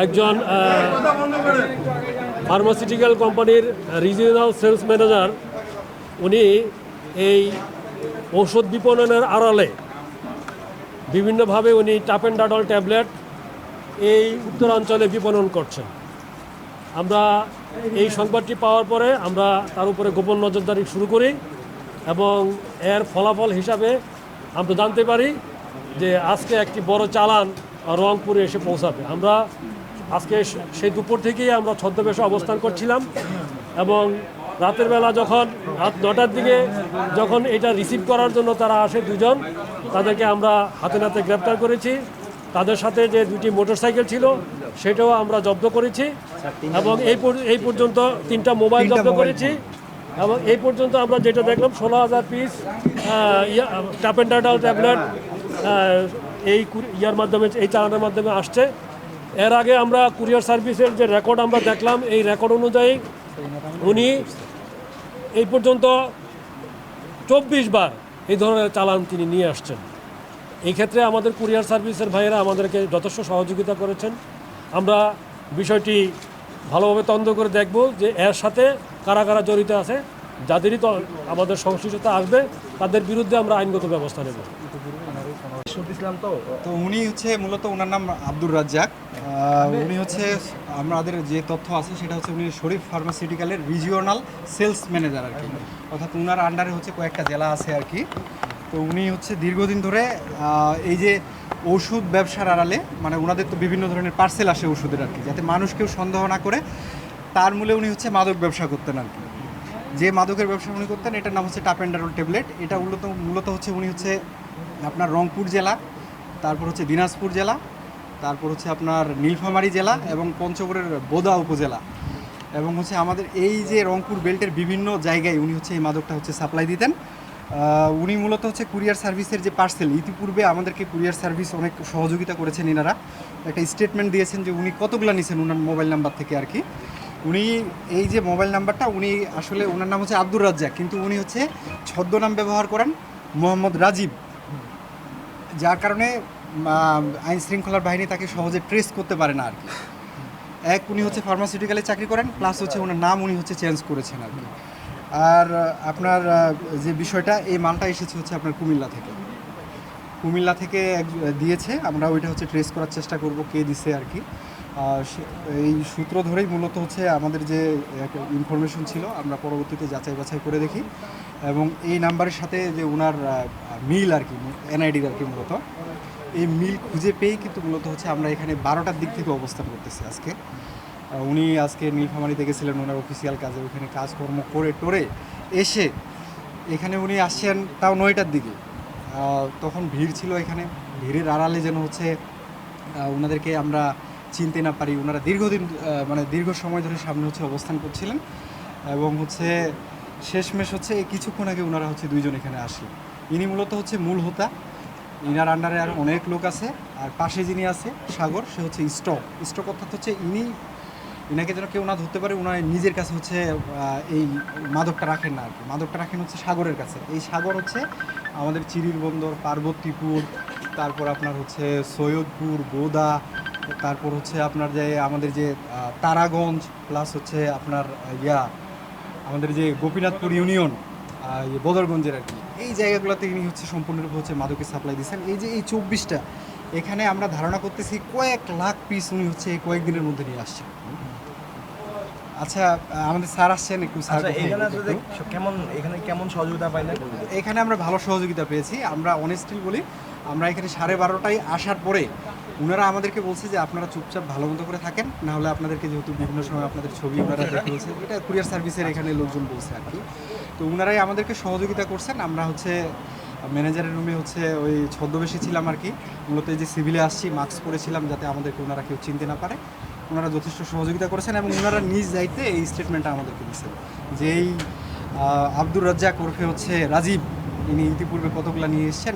একজন ফার্মাসিউটিক্যাল কোম্পানির regional sales manager, উনি এই ঔষধ বিপণনের আড়ালে বিভিন্নভাবে উনি টাপেন্ডাডল ট্যাবলেট এই উত্তরাঞ্চলে বিপণন করছেন। আমরা এই সংবাদটি পাওয়ার পরে আমরা তার উপরে গোপন নজরদারি শুরু করি এবং এর ফলাফল হিসাবে আমরা জানতে পারি যে আজকে একটি বড় চালান রংপুরে এসে পৌঁছাবে। আমরা আজকে সেই দুপুর থেকেই আমরা ছদ্মবেশে অবস্থান করছিলাম এবং রাতের বেলা যখন রাত 9টার দিকে যখন এটা রিসিভ করার জন্য তারা আসে দুজন, তাদেরকে আমরা হাতে নাতে গ্রেপ্তার করেছি। তাদের সাথে যে দুটি মোটরসাইকেল ছিল সেটাও আমরা জব্দ করেছি এবং এই পর্যন্ত 3টা মোবাইল জব্দ করেছি এবং এই পর্যন্ত আমরা যেটা দেখলাম 16,000 পিস টাপেন্ডাডল ট্যাবলেট এই ইয়ার মাধ্যমে, এই চালানের মাধ্যমে আসছে। এর আগে আমরা কুরিয়ার সার্ভিসের যে রেকর্ড আমরা দেখলাম, এই রেকর্ড অনুযায়ী উনি এই পর্যন্ত 24 বার এই ধরনের চালান তিনি নিয়ে আসছেন। এই ক্ষেত্রে আমাদের কুরিয়ার সার্ভিসের ভাইয়েরা আমাদেরকে যথেষ্ট সহযোগিতা করেছেন। আমরা বিষয়টি ভালোভাবে তদন্ত করে দেখব যে এর সাথে কারা কারা জড়িত আছে। যাদেরই তো আমাদের সংশ্লিষ্টতা আসবে তাদের বিরুদ্ধে আমরা আইনগত ব্যবস্থা নেব। তো উনি হচ্ছে মূলত ওনার নাম আব্দুর রাজ্জাক। উনি হচ্ছে আমাদের যে তথ্য আছে সেটা হচ্ছে উনি শরীফ ফার্মাসিউটিক্যালের রিজিওনাল সেলস ম্যানেজার আর কি, অর্থাৎ ওনার আন্ডারে হচ্ছে কয়েকটা জেলা আছে আর কি। তো উনি হচ্ছে দীর্ঘদিন ধরে এই যে ওষুধ ব্যবসার আড়ালে, মানে ওনাদের তো বিভিন্ন ধরনের পার্সেল আসে ওষুধের আর কি, যাতে মানুষ কেউ সন্দেহ না করে, তার মূলে উনি হচ্ছে মাদক ব্যবসা করতেন আর কি। যে মাদকের ব্যবসা উনি করতেন এটার নাম হচ্ছে টাপেন্ডাডল ট্যাবলেট। এটা মূলত হচ্ছে উনি হচ্ছে আপনার রংপুর জেলা, তারপর হচ্ছে দিনাজপুর জেলা, তারপর হচ্ছে আপনার নীলফামারী জেলা এবং পঞ্চগড়ের বোদা উপজেলা এবং হচ্ছে আমাদের এই যে রংপুর বেল্টের বিভিন্ন জায়গায় উনি হচ্ছে এই মাদকটা হচ্ছে সাপ্লাই দিতেন। উনি মূলত হচ্ছে কুরিয়ার সার্ভিসের যে পার্সেল, ইতিপূর্বে আমাদেরকে কুরিয়ার সার্ভিস অনেক সহযোগিতা করেছেন। এনারা একটা স্টেটমেন্ট দিয়েছেন যে উনি কতগুলো নিয়েছেন ওনার মোবাইল নাম্বার থেকে আর কি। উনি এই যে মোবাইল নাম্বারটা, উনি আসলে ওনার নাম হচ্ছে আব্দুর রাজ্জাক, কিন্তু উনি হচ্ছে ছদ্মনাম ব্যবহার করেন মোহাম্মদ রাজীব, যার কারণে আইন শৃঙ্খলার বাহিনী তাকে সহজে ট্রেস করতে পারে না আর কি। উনি হচ্ছে ফার্মাসিউটিক্যালে চাকরি করেন, প্লাস হচ্ছে ওনার নাম উনি হচ্ছে চেঞ্জ করেছেন আর কি। আর আপনার যে বিষয়টা, এই মালটা এসেছে হচ্ছে আপনার কুমিল্লা থেকে দিয়েছে। আমরা ওইটা হচ্ছে ট্রেস করার চেষ্টা করব কে দিছে আর কি। এই সূত্র ধরেই মূলত হচ্ছে আমাদের যে ইনফরমেশন ছিল আমরা পরবর্তীতে যাচাই বাছাই করে দেখি এবং এই নাম্বারের সাথে যে ওনার মিল আর কি, এনআইডির আর কি, মূলত এই মিল খুঁজে পেয়েই কিন্তু মূলত হচ্ছে আমরা এখানে 12টার দিক থেকে অবস্থান করতেছি আজকে। উনি আজকে নীলফামারীতে গেছিলেন ওনার অফিসিয়াল কাজে, ওখানে কাজকর্ম করে টোরে এসে এখানে উনি আসছেন তাও 9টার দিকে। তখন ভিড় ছিল এখানে, ভিড়ের আড়ালে যেন হচ্ছে ওনাদেরকে আমরা চিনতে না পারি। ওনারা দীর্ঘদিন মানে দীর্ঘ সময় ধরে সামনে হচ্ছে অবস্থান করছিলেন এবং হচ্ছে শেষমেশ হচ্ছে কিছুক্ষণ আগে ওনারা হচ্ছে দুইজন এখানে আসলেন। ইনি মূলত হচ্ছে মূল হোতা, ইনার আন্ডারে আর অনেক লোক আছে। আর পাশে যিনি আছে সাগর, সে হচ্ছে স্টক অর্থাৎ হচ্ছে ইনাকে যেন কেউ না ধরতে পারে, ওনার নিজের কাছে হচ্ছে এই মাদকটা রাখেন না আর কি। মাদকটা রাখেন হচ্ছে সাগরের কাছে। এই সাগর হচ্ছে আমাদের চিরির বন্দর, পার্বতীপুর, তারপর আপনার হচ্ছে সৈয়দপুর, বোদা, তারপর হচ্ছে আপনার যে আমাদের যে তারাগঞ্জ, প্লাস হচ্ছে আপনার আমাদের যে গোপীনাথপুর ইউনিয়ন, বদরগঞ্জের আর কি, এই জায়গাগুলোতে ইনি হচ্ছে সম্পূর্ণরূপে হচ্ছে মাদকের সাপ্লাই দিচ্ছেন। এই যে এই 24টা, এখানে আমরা ধারণা করতেছি কয়েক লাখ পিস উনি হচ্ছে এই কয়েকদিনের মধ্যে নিয়ে আসছেন। আচ্ছা, আমাদের স্যার আসছেন একটু। স্যার এখানে কেমন সহযোগিতা পাইলেন? এখানে আমরা ভালো সহযোগিতা পেয়েছি। আমরা অনেস্টলি বলি, আমরা এখানে 12:30টায় আসার পরে ওনারা আমাদেরকে বলছে যে আপনারা চুপচাপ ভালো মতো করে থাকেন, না হলে আপনাদেরকে যেহেতু বিভিন্ন সময় আপনাদের ছবি ওনারা দেখে বলছে, এটা কুরিয়ার সার্ভিসের এখানে লোকজন বলছে আর কি। তো ওনারাই আমাদেরকে সহযোগিতা করছেন। আমরা হচ্ছে ম্যানেজারের রুমে হচ্ছে ওই ছদ্মবেশী ছিলাম আর কি, মূলত এই যে সিভিলে আসছি, মাস্ক পরেছিলাম যাতে আমাদেরকে ওনারা কেউ চিনতে না পারে। ওনারা যথেষ্ট সহযোগিতা করেছেন এবং ওনারা নিজ দায়িত্বে এই স্টেটমেন্টটা আমাদেরকে দিচ্ছেন যে এই আব্দুর রাজ্জাক ওরফে হচ্ছে রাজীব, ইনি ইতিপূর্বে কতগুলো নিয়ে এসছেন।